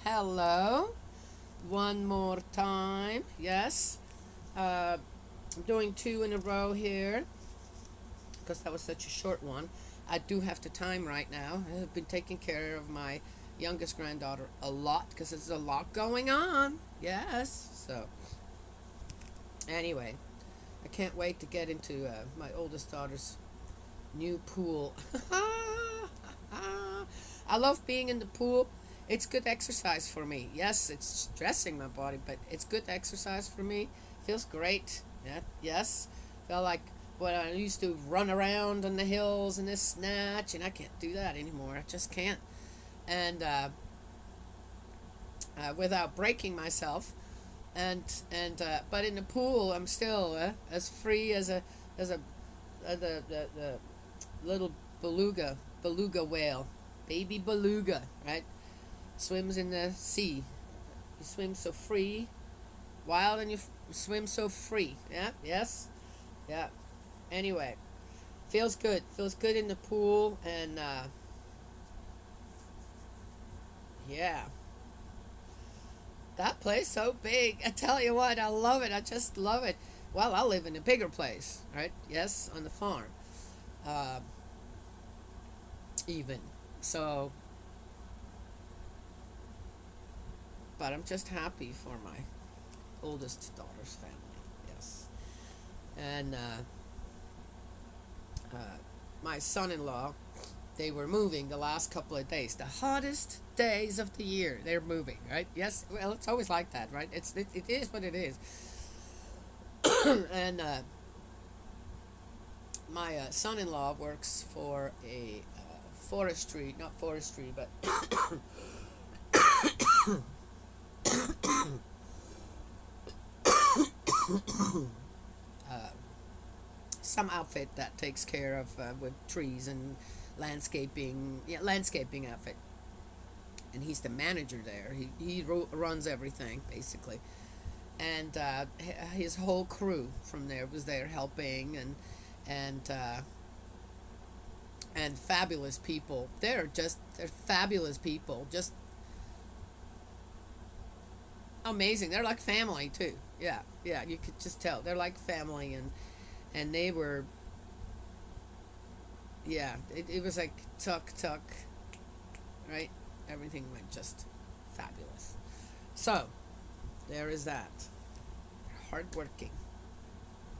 Hello. One more time. Yes. I'm doing two in a row here because that was such a short one. I do have to time right now. I have been taking care of my youngest granddaughter a lot because there's a lot going on. Yes. So, anyway, I can't wait to get into my oldest daughter's new pool. I love being in the pool. It's good exercise for me. Yes, it's stressing my body, but it's good exercise for me. Feels great. Yeah, yes. Feel like when I used to run around on the hills and this snatch, and I can't do that anymore. I just can't. And without breaking myself, but in the pool, I'm still as free as a the little beluga whale, baby beluga, right? Swims in the sea. You swim so free, wild, and you swim so free. Yeah, yes, yeah. Anyway, feels good. Feels good in the pool, and yeah, that place so big. I tell you what, I love it. I just love it. Well, I live in a bigger place, right? Yes, on the farm, uh, even. So, but I'm just happy for my oldest daughter's family. Yes, and uh, my son-in-law, they were moving the last couple of days, the hottest days of the year. They're moving, right? Yes. Well, it's always like that, right? It is what it is. And my son-in-law works for a forestry, not forestry, but uh, some outfit that takes care of with trees and landscaping. Yeah, landscaping outfit. And he's the manager there. He runs everything basically, and his whole crew from there was there helping, and and fabulous people. They're fabulous people, just amazing. They're like family too. Yeah, yeah. You could just tell they're like family, and they were, yeah. It was like tuck, right? Everything went just fabulous. So there is that. Hardworking.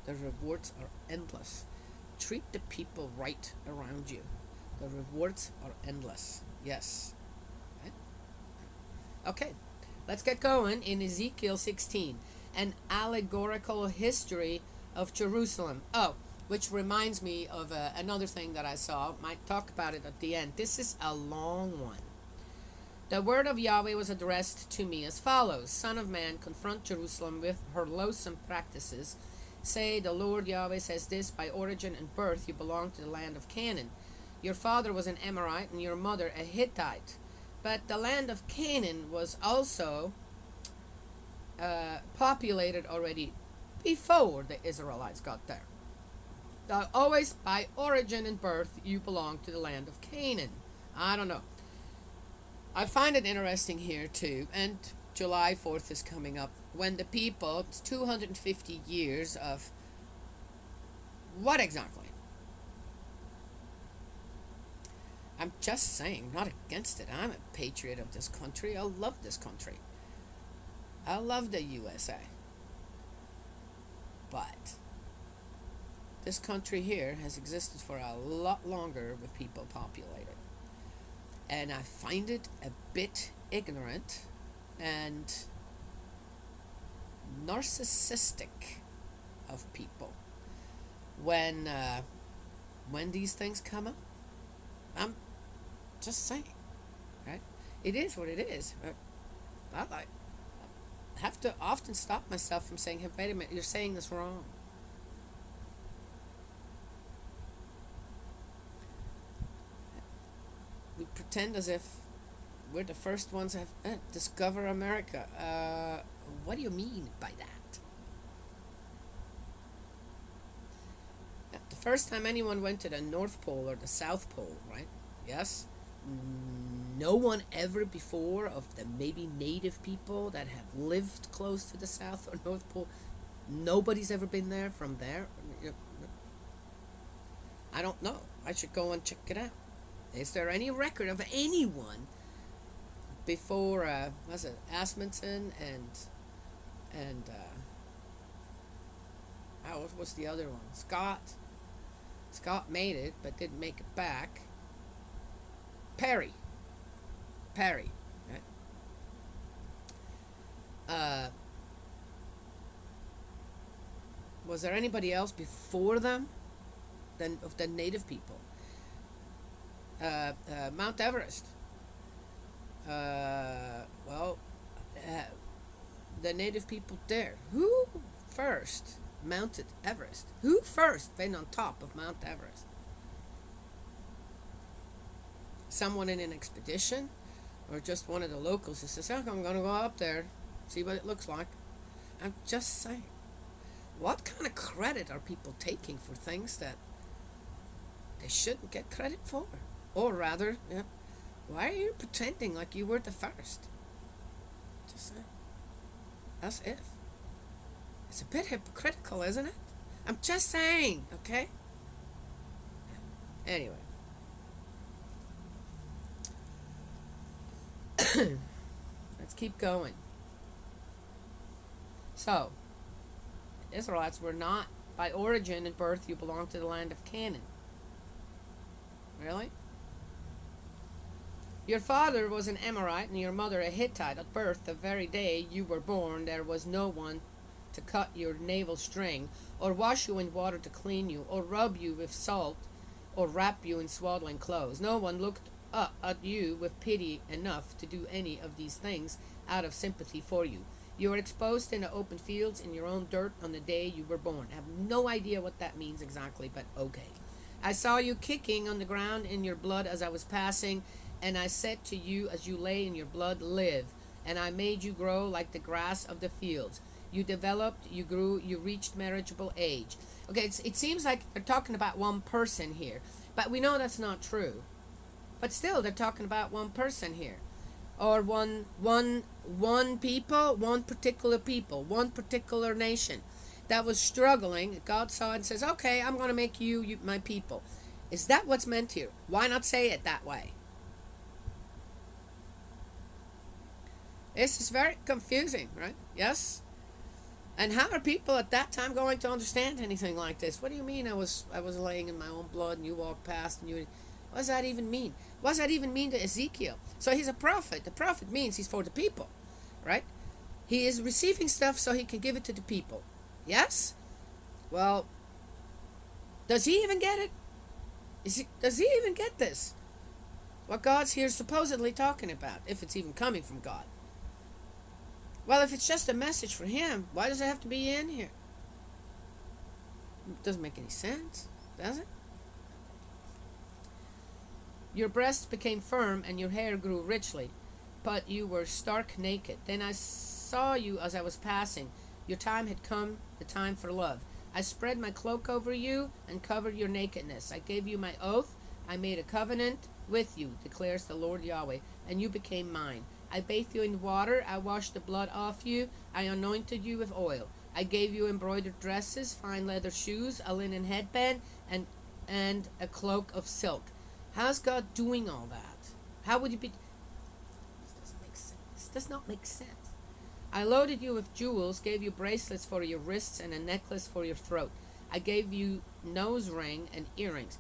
The rewards are endless. Treat the people right around you. The rewards are endless. Yes. Right? Okay, let's get going in Ezekiel 16, an allegorical history of Jerusalem. Oh, which reminds me of another thing that I saw. Might talk about it at the end. This is a long one. The word of Yahweh was addressed to me as follows: Son of man, confront Jerusalem with her loathsome practices. Say, the Lord Yahweh says this: by origin and birth you belong to the land of Canaan. Your father was an Amorite and your mother a Hittite. But the land of Canaan was also populated already before the Israelites got there. Always by origin and birth you belong to the land of Canaan. I don't know. I find it interesting here too, and July 4th is coming up when the people, it's 250 years of what exactly? I'm just saying, not against it. I'm a patriot of this country. I love this country. I love the USA. But this country here has existed for a lot longer with people populated. And I find it a bit ignorant and narcissistic of people when these things come up. I'm just saying, right? It is what it is. I have to often stop myself from saying, "Hey, wait a minute, you're saying this wrong." We pretend as if we're the first ones to have discover America. What do you mean by that? The first time anyone went to the North Pole or the South Pole, right? Yes? no one ever before of the maybe native people that have lived close to the South or North Pole, nobody's ever been there from there? I don't know. I should go and check it out. Is there any record of anyone before, was it Asmundsen and what was the other one? Scott. Scott made it, but didn't make it back. Perry. Right? Was there anybody else before them than of the native people? Mount Everest. Well, the native people there. Who first mounted Everest? Who first been on top of Mount Everest? Someone in an expedition? Or just one of the locals who says, oh, I'm going to go up there, see what it looks like. I'm just saying. What kind of credit are people taking for things that they shouldn't get credit for? Or rather, why are you pretending like you were the first? Just saying. As if. It's a bit hypocritical, isn't it? I'm just saying, okay? Anyway. Let's keep going. So, Israelites were not, by origin and birth, you belong to the land of Canaan. Really? Your father was an Amorite and your mother a Hittite. At birth, the very day you were born, there was no one to cut your navel string, or wash you in water to clean you, or rub you with salt, or wrap you in swaddling clothes. No one looked up at you with pity enough to do any of these things out of sympathy for you. You were exposed in the open fields in your own dirt on the day you were born. I have no idea what that means exactly, but okay. I saw you kicking on the ground in your blood as I was passing, and I said to you as you lay in your blood, live. And I made you grow like the grass of the fields. You developed, you grew, you reached marriageable age. Okay, it seems like they're talking about one person here, but we know that's not true. But still, they're talking about one person here. Or one people, one particular nation that was struggling. God saw it and says, okay, I'm going to make you my people. Is that what's meant here? Why not say it that way? This is very confusing, right? Yes? And how are people at that time going to understand anything like this? What do you mean I was laying in my own blood and you walked past and you... What does that even mean? What does that even mean to Ezekiel? So he's a prophet. The prophet means he's for the people, right? He is receiving stuff so he can give it to the people. Yes? Well, does he even get it? Does he even get this? What God's here supposedly talking about, if it's even coming from God. Well, if it's just a message for him, why does it have to be in here? It doesn't make any sense, does it? Your breasts became firm and your hair grew richly, but you were stark naked. Then I saw you as I was passing. Your time had come, the time for love. I spread my cloak over you and covered your nakedness. I gave you my oath. I made a covenant with you, declares the Lord Yahweh, and you became mine. I bathed you in water. I washed the blood off you. I anointed you with oil. I gave you embroidered dresses, fine leather shoes, a linen headband, and a cloak of silk. How's God doing all that? How would you be... This doesn't make sense. This does not make sense. I loaded you with jewels, gave you bracelets for your wrists and a necklace for your throat. I gave you nose ring and earrings.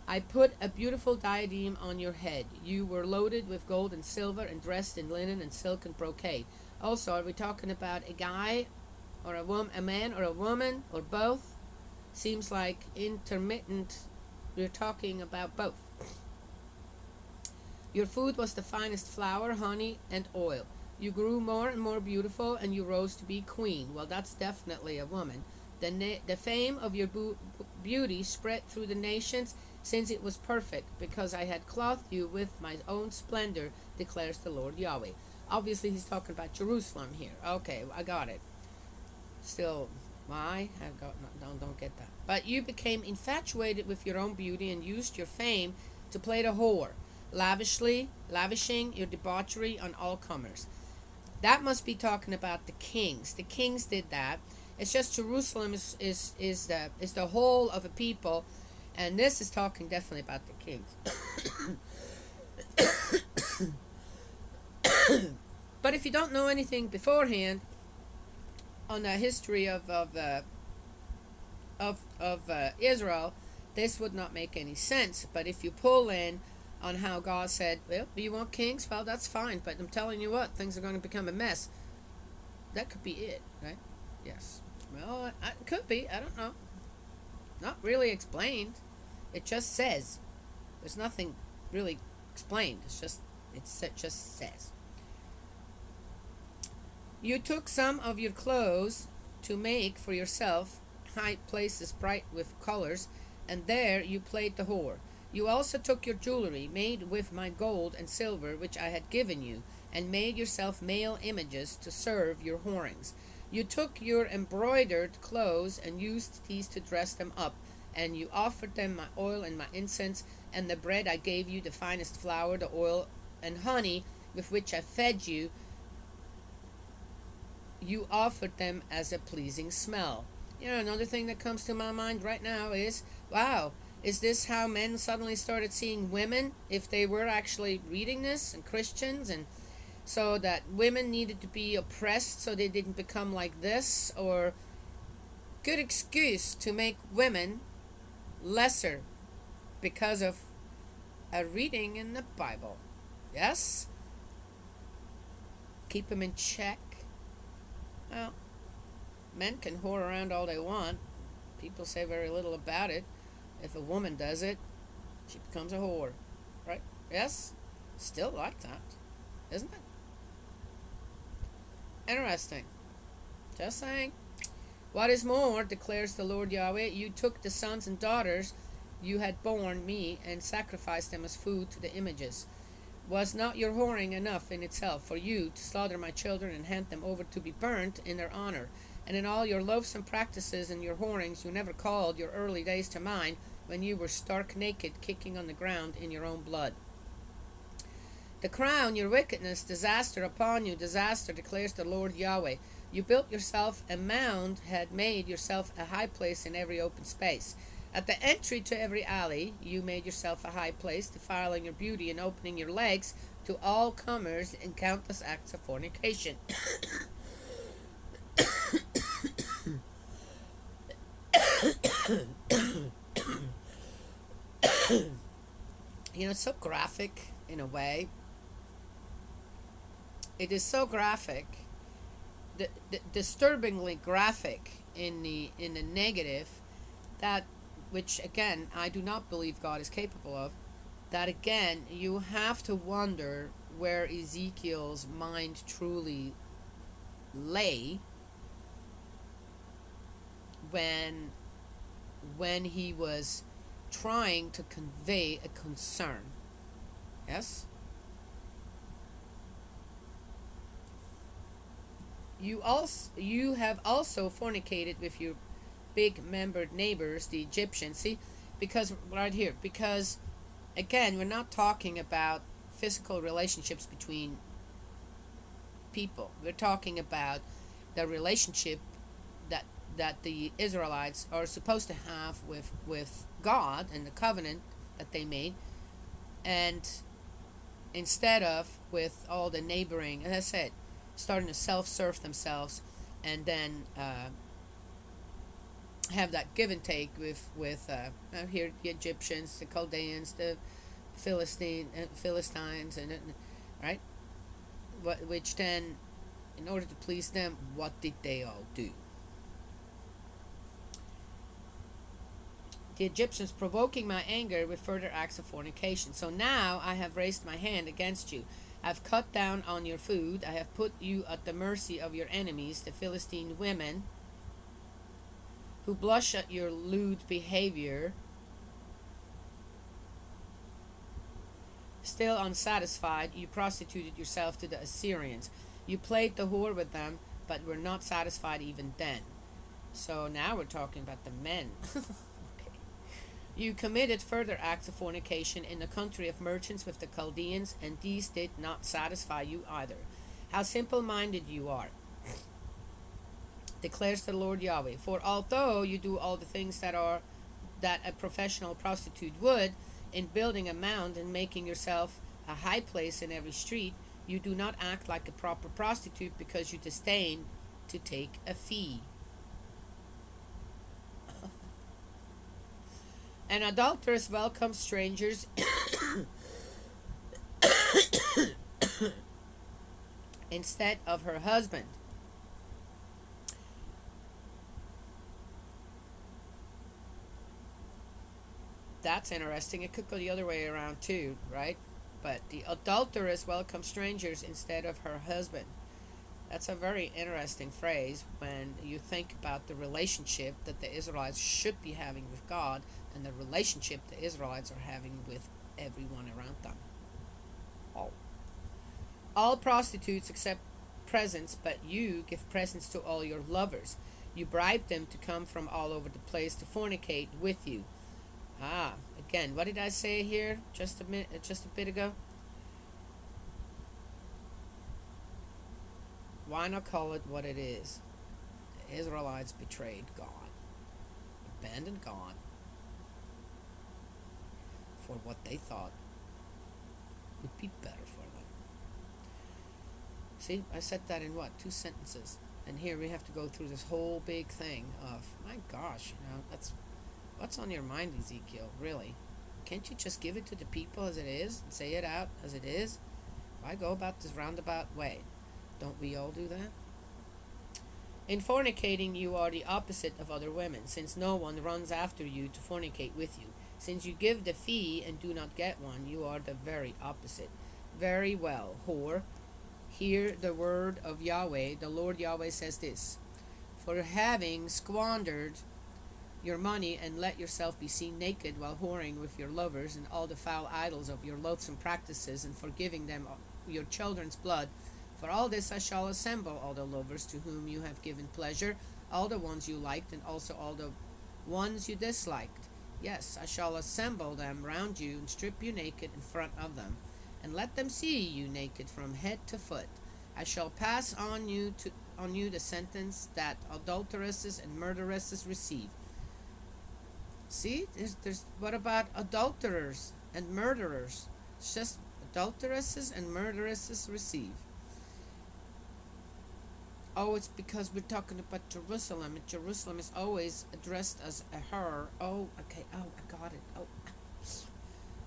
I put a beautiful diadem on your head. You were loaded with gold and silver and dressed in linen and silk and brocade. Also, are we talking about a guy or a woman, a man or a woman, or both? Seems like intermittent. We're talking about both. Your food was the finest flour, honey, and oil. You grew more and more beautiful, and you rose to be queen. Well, that's definitely a woman. The fame of your beauty spread through the nations, since it was perfect, because I had clothed you with my own splendor, declares the Lord Yahweh. Obviously, he's talking about Jerusalem here. Okay, I got it. Still... Why? Don't get that. But you became infatuated with your own beauty and used your fame to play the whore. lavishing your debauchery on all comers. That must be talking about the kings. The kings did that. It's just Jerusalem is the whole of a people, and this is talking definitely about the kings. But if you don't know anything beforehand on the history of Israel, this would not make any sense. But if you pull in on how God said, well, you want kings? Well, that's fine. But I'm telling you what, things are going to become a mess. That could be it, right? Yes. Well, it could be. I don't know. Not really explained. It just says. There's nothing really explained. It just says. You took some of your clothes to make for yourself high places bright with colors, and there you played the whore. You also took your jewelry, made with my gold and silver which I had given you, and made yourself male images to serve your whorings. You took your embroidered clothes and used these to dress them up, and you offered them my oil and my incense, and the bread I gave you, the finest flour, the oil and honey with which I fed you. You offered them as a pleasing smell. Another thing that comes to my mind right now is, wow, is this how men suddenly started seeing women, if they were actually reading this, and Christians, and so that women needed to be oppressed so they didn't become like this? Or good excuse to make women lesser because of a reading in the Bible. Yes? Keep them in check. Well, men can whore around all they want. People say very little about it. If a woman does it, she becomes a whore. Right? Yes? Still like that. Isn't it? Interesting. Just saying. What is more, declares the Lord Yahweh, you took the sons and daughters you had borne me and sacrificed them as food to the images. Was not your whoring enough in itself for you to slaughter my children and hand them over to be burnt in their honor? And in all your loathsome practices and your whorings, you never called your early days to mind, when you were stark naked, kicking on the ground in your own blood. To crown your wickedness, disaster upon you, disaster, declares the Lord Yahweh. You built yourself a mound, had made yourself a high place in every open space. At the entry to every alley, you made yourself a high place, defiling your beauty and opening your legs to all comers in countless acts of fornication. It's so graphic in a way. It is so graphic, disturbingly graphic in the negative, that which again I do not believe God is capable of. That again you have to wonder where Ezekiel's mind truly lay when he was trying to convey a concern. Yes? You have also fornicated with your big-membered neighbors, the Egyptians. See, because right here, because again, we're not talking about physical relationships between people. We're talking about the relationship that the Israelites are supposed to have with God and the covenant that they made, and instead of with all the neighboring, as I said, starting to self-serve themselves, and then have that give and take with here the Egyptians, the Chaldeans, the Philistines, and right, which then, in order to please them, what did they all do? The Egyptians provoking my anger with further acts of fornication. So now I have raised my hand against you. I have cut down on your food. I have put you at the mercy of your enemies, the Philistine women, who blush at your lewd behavior. Still unsatisfied, you prostituted yourself to the Assyrians. You played the whore with them, but were not satisfied even then. So now we're talking about the men. Okay. You committed further acts of fornication in the country of merchants with the Chaldeans, and these did not satisfy you either. How simple minded you are, declares the Lord Yahweh. For although you do all the things that a professional prostitute would, in building a mound and making yourself a high place in every street, you do not act like a proper prostitute because you disdain to take a fee. An adulteress welcomes strangers instead of her husband. That's interesting. It could go the other way around too, right? But the adulteress welcomes strangers instead of her husband. That's a very interesting phrase when you think about the relationship that the Israelites should be having with God and the relationship the Israelites are having with everyone around them. All prostitutes accept presents, but you give presents to all your lovers. You bribe them to come from all over the place to fornicate with you. Again, what did I say here just a bit ago? Why not call it what it is? The Israelites betrayed God, abandoned God for what they thought would be better for them. See, I said that in what, 2 sentences, and here we have to go through this whole big thing of, my gosh, that's what's on your mind, Ezekiel, really? Can't you just give it to the people as it is and say it out as it is? Why go about this roundabout way? Don't we all do that? In fornicating, you are the opposite of other women, since no one runs after you to fornicate with you. Since you give the fee and do not get one, you are the very opposite. Very well, whore. Hear the word of Yahweh. The Lord Yahweh says this: for having squandered your money and let yourself be seen naked while whoring with your lovers and all the foul idols of your loathsome practices, and for giving them your children's blood, for all this I shall assemble all the lovers to whom you have given pleasure, all the ones you liked, and also all the ones you disliked. Yes, I shall assemble them round you and strip you naked in front of them, and let them see you naked from head to foot. I shall pass on you the sentence that adulteresses and murderesses receive. See, there's what about adulterers and murderers? It's just adulteresses and murderesses receive. Oh, it's because we're talking about Jerusalem, and Jerusalem is always addressed as a her. Oh, okay. Oh, I got it. Oh,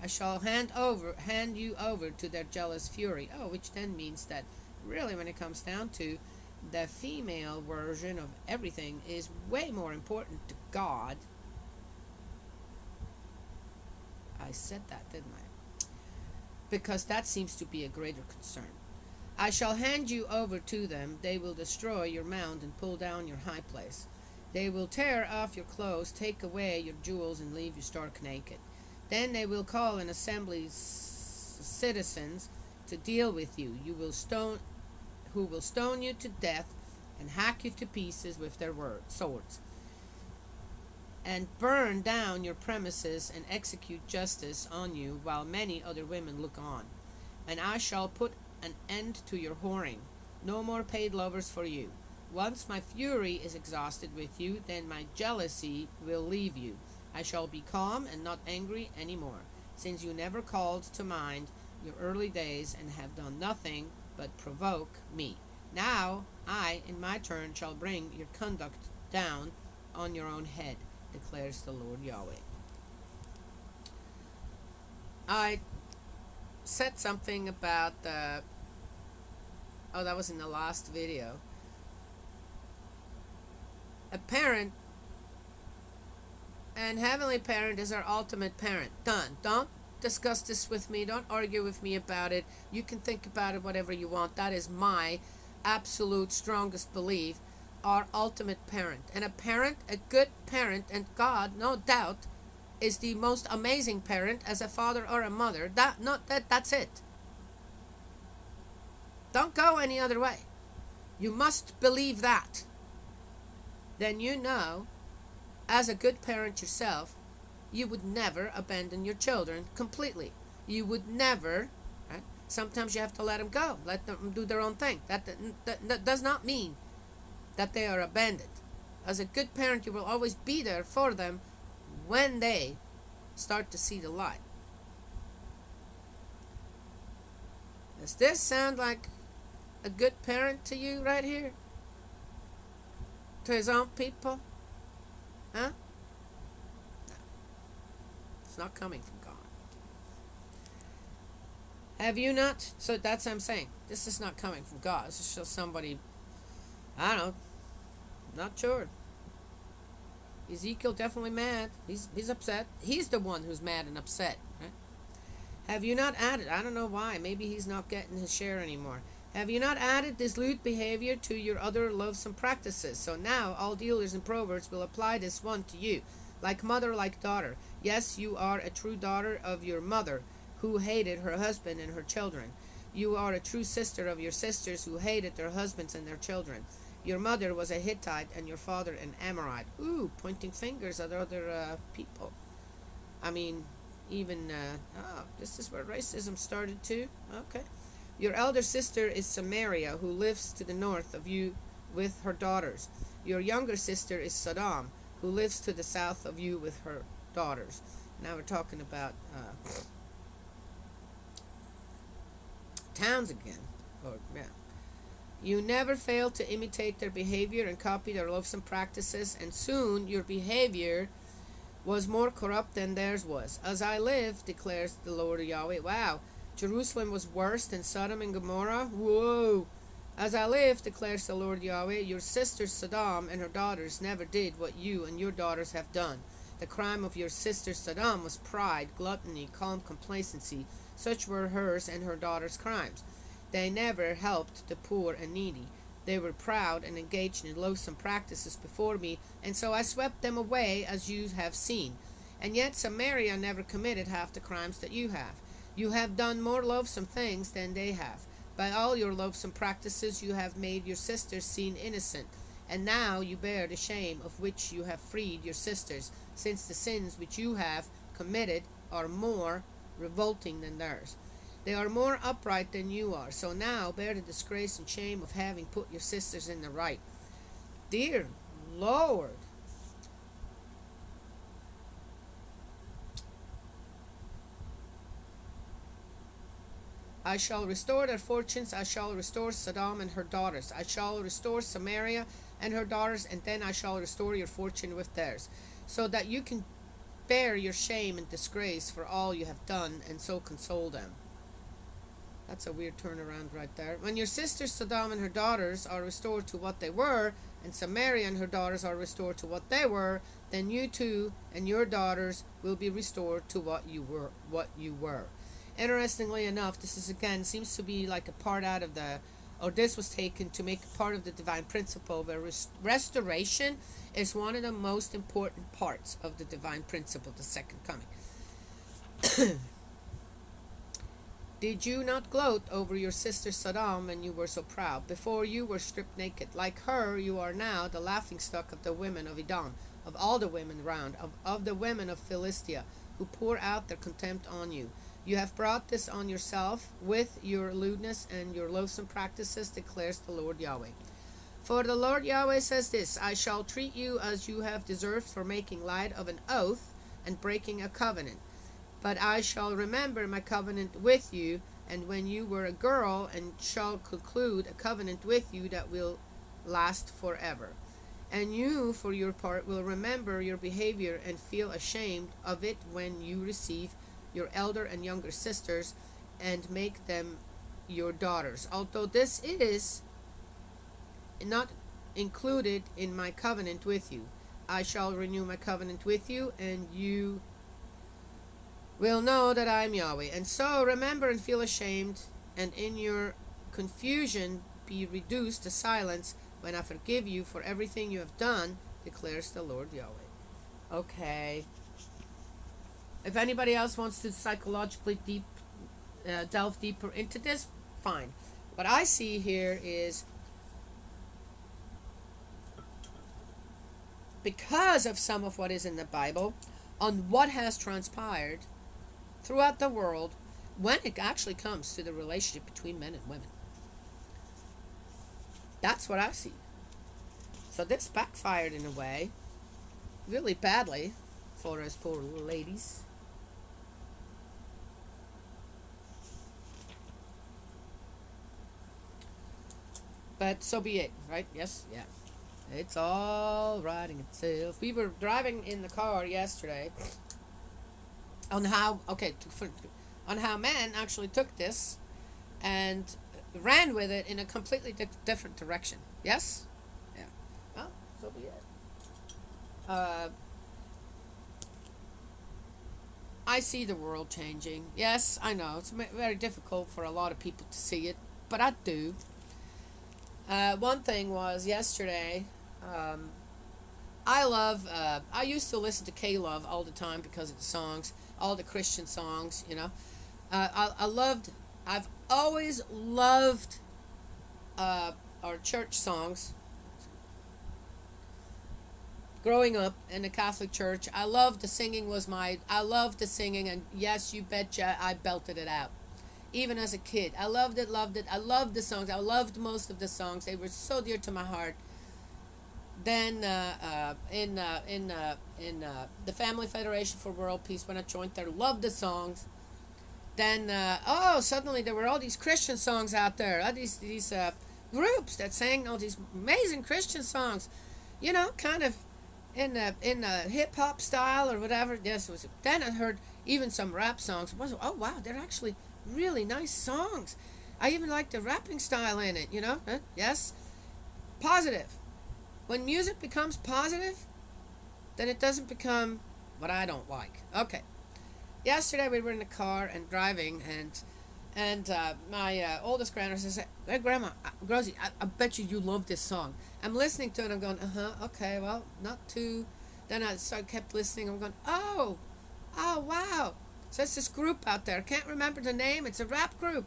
I shall hand you over to their jealous fury. Oh, which then means that really, when it comes down to the female version of everything, is way more important to God. I said that, didn't I? Because that seems to be a greater concern. I shall hand you over to them. They will destroy your mound and pull down your high place. They will tear off your clothes, take away your jewels, and leave you stark naked. Then they will call an assembly citizens to deal with you. Who will stone you to death and hack you to pieces with their swords, and burn down your premises and execute justice on you, while many other women look on. And I shall put an end to your whoring. No more paid lovers for you. Once my fury is exhausted with you, then my jealousy will leave you. I shall be calm and not angry any more, since you never called to mind your early days and have done nothing but provoke me. Now I, in my turn, shall bring your conduct down on your own head, declares the Lord Yahweh. I said something about that was in the last video. A parent and Heavenly Parent is our ultimate parent. Done. Don't discuss this with me. Don't argue with me about it. You can think about it whatever you want. That is my absolute strongest belief. Our ultimate parent. And a parent, a good parent, and God, no doubt, is the most amazing parent as a father or a mother. That's it. Don't go any other way. You must believe that. Then you know, as a good parent yourself, you would never abandon your children completely. You would never, right? Sometimes you have to let them go, let them do their own thing. That does not mean that they are abandoned. As a good parent, you will always be there for them when they start to see the light. Does this sound like a good parent to you right here? To his own people? Huh? No. It's not coming from God. Have you not? So that's what I'm saying. This is not coming from God. This is just somebody, I don't know, not sure. Ezekiel definitely mad. He's upset. He's the one who's mad and upset. Right? Have you not added? I don't know why. Maybe he's not getting his share anymore. Have you not added this lewd behavior to your other loathsome practices? So now all dealers in Proverbs will apply this one to you. Like mother, like daughter. Yes, you are a true daughter of your mother, who hated her husband and her children. You are a true sister of your sisters, who hated their husbands and their children. Your mother was a Hittite and your father an Amorite. Ooh, pointing fingers at other people. I mean, even, this is where racism started too. Okay. Your elder sister is Samaria, who lives to the north of you with her daughters. Your younger sister is Sodom, who lives to the south of you with her daughters. Now we're talking about towns again. Or, yeah. You never failed to imitate their behavior and copy their loathsome practices, and soon your behavior was more corrupt than theirs was. As I live, declares the Lord Yahweh. Wow. Jerusalem was worse than Sodom and Gomorrah? Whoa. As I live, declares the Lord Yahweh, your sister Sodom and her daughters never did what you and your daughters have done. The crime of your sister Sodom was pride, gluttony, calm complacency. Such were hers and her daughters' crimes. They never helped the poor and needy. They were proud and engaged in loathsome practices before me, and so I swept them away, as you have seen. And yet Samaria never committed half the crimes that you have. You have done more loathsome things than they have. By all your loathsome practices you have made your sisters seem innocent, and now you bear the shame of which you have freed your sisters, since the sins which you have committed are more revolting than theirs. They are more upright than you are, so now bear the disgrace and shame of having put your sisters in the right. Dear Lord, I shall restore their fortunes, I shall restore Sodom and her daughters, I shall restore Samaria and her daughters, and then I shall restore your fortune with theirs, so that you can bear your shame and disgrace for all you have done, and so console them. That's a weird turnaround right there. When your sister Sodom and her daughters are restored to what they were, and Samaria and her daughters are restored to what they were, then you too and your daughters will be restored to what you were. Interestingly enough, this is again seems to be like a part out of the, or this was taken to make a part of the divine principle, where restoration is one of the most important parts of the divine principle, the second coming. Did you not gloat over your sister Sodom when you were so proud? Before you were stripped naked. Like her, you are now the laughingstock of the women of Edom, of all the women round, of the women of Philistia, who pour out their contempt on you. You have brought this on yourself with your lewdness and your loathsome practices, declares the Lord Yahweh. For the Lord Yahweh says this, I shall treat you as you have deserved for making light of an oath and breaking a covenant. But I shall remember my covenant with you, and when you were a girl, and shall conclude a covenant with you that will last forever. And you, for your part, will remember your behavior and feel ashamed of it when you receive your elder and younger sisters and make them your daughters. Although this is not included in my covenant with you, I shall renew my covenant with you, and you will know that I am Yahweh. And so remember and feel ashamed, and in your confusion be reduced to silence when I forgive you for everything you have done, declares the Lord Yahweh. Okay. If anybody else wants to psychologically delve deeper into this, fine. What I see here is, because of some of what is in the Bible, on what has transpired throughout the world when it actually comes to the relationship between men and women. That's what I see. So this backfired in a way, really badly, for us poor ladies. But so be it, right? Yes, yeah. It's all riding itself. We were driving in the car yesterday on how on how men actually took this and ran with it in a completely different direction. Yes, yeah. Well, so be it. Uh, I see the world changing. Yes, I know it's very difficult for a lot of people to see it, but I do. One thing was yesterday. Um, I love. I used to listen to K Love all the time because of the songs, all the Christian songs. You know, I loved. I've always loved our church songs. Growing up in the Catholic Church, I loved the singing. I loved the singing, and yes, you betcha, I belted it out. Even as a kid, I loved it, loved it. I loved the songs. I loved most of the songs. They were so dear to my heart. Then in the Family Federation for World Peace, when I joined there, loved the songs. Then suddenly there were all these Christian songs out there. These groups that sang all these amazing Christian songs, kind of in a hip hop style or whatever. Yes, it was. Then I heard even some rap songs. Oh wow, they're actually really nice songs. I even like the rapping style in it. Yes, positive. When music becomes positive, then it doesn't become what I don't like. Okay. Yesterday we were in the car and driving, and my oldest granddaughter says, "Hey, Grandma, Rosie, I bet you love this song." I'm listening to it. I'm going, okay, well, not too. Then kept listening. I'm going, oh, wow. So it's this group out there. I can't remember the name. It's a rap group,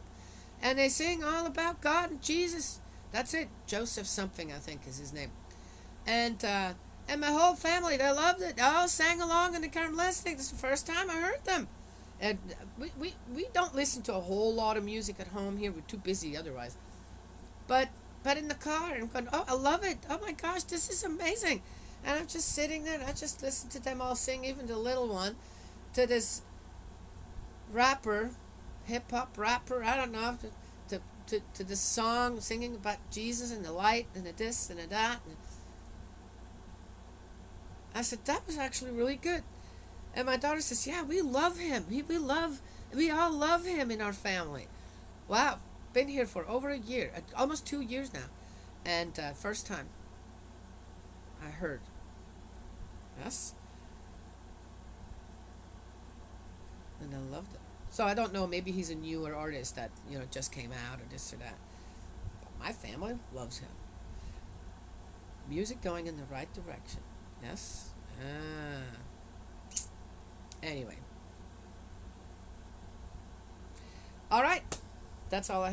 and they sing all about God and Jesus. That's it. Joseph something, I think, is his name. And my whole family, they loved it. They all sang along in the car. I'm listening. This is the first time I heard them. And we don't listen to a whole lot of music at home here. We're too busy otherwise. But in the car, I'm going, oh, I love it. Oh my gosh, this is amazing. And I'm just sitting there and I just listen to them all sing, even the little one, to this rapper, hip hop rapper, I don't know, to this song singing about Jesus and the light and the this and the that. And I said, that was actually really good. And my daughter says, yeah, we love him. We all love him in our family. Wow. Been here for over a year, almost 2 years now. And first time I heard. Yes. And I loved it. So I don't know, maybe he's a newer artist that, just came out or this or that. But my family loves him. Music going in the right direction. Yes? Anyway. All right. That's all I have.